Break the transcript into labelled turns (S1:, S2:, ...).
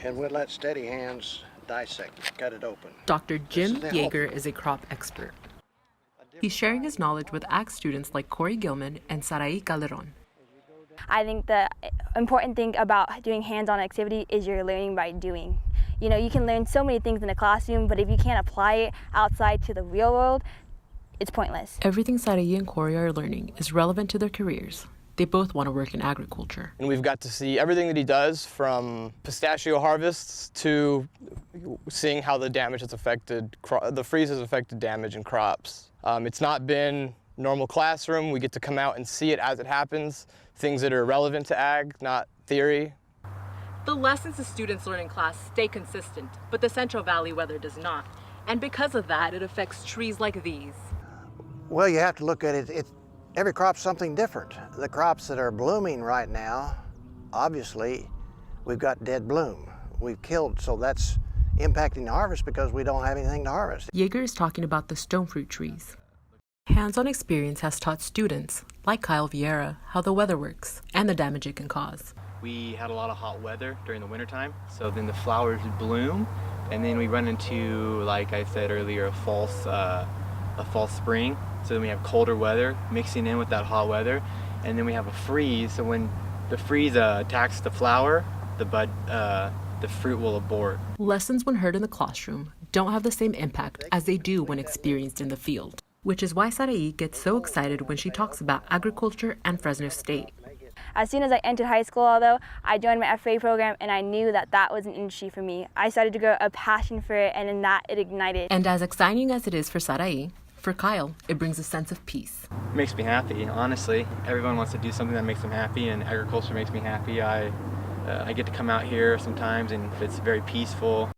S1: and we'll let steady hands dissect it, cut it open.
S2: Dr. Jim Yeager is a crop expert. He's sharing his knowledge with ag students like Corey Gilman and Sarai Calderon.
S3: I think the important thing about doing hands-on activity is you're learning by doing. You know, you can learn so many things in the classroom, but if you can't apply it outside to the real world, it's pointless.
S2: Everything Sarai and Corey are learning is relevant to their careers. They both want to work in agriculture.
S4: And we've got to see everything that he does, from pistachio harvests to seeing how the damage has affected, the freeze has affected damage in crops. It's not been normal classroom. We get to come out and see it as it happens, things that are relevant to ag, not theory.
S2: The lessons the students learn in class stay consistent, but the Central Valley weather does not. And because of that, it affects trees like these.
S1: Well, you have to look at it. Every crop's something different. The crops that are blooming right now, obviously, we've got dead bloom. We've killed, so that's impacting the harvest because we don't have anything to harvest.
S2: Yeager is talking about the stone fruit trees. Hands-on experience has taught students, like Kyle Vieira, how the weather works and the damage it can cause.
S5: We had a lot of hot weather during the wintertime, so then the flowers bloom, and then we run into, like I said earlier, a false spring. So then we have colder weather mixing in with that hot weather, and then we have a freeze. So when the freeze attacks the flower, the fruit will abort.
S2: Lessons when heard in the classroom don't have the same impact as they do when experienced in the field, which is why Sarai gets so excited when she talks about agriculture and Fresno State.
S3: As soon as I entered high school, although, I joined my FA program and I knew that that was an industry for me. I started to grow a passion for it, and in that it ignited.
S2: And as exciting as it is for Sarai, for Kyle, it brings a sense of peace.
S5: It makes me happy, honestly. Everyone wants to do something that makes them happy, and agriculture makes me happy. I get to come out here sometimes, and it's very peaceful.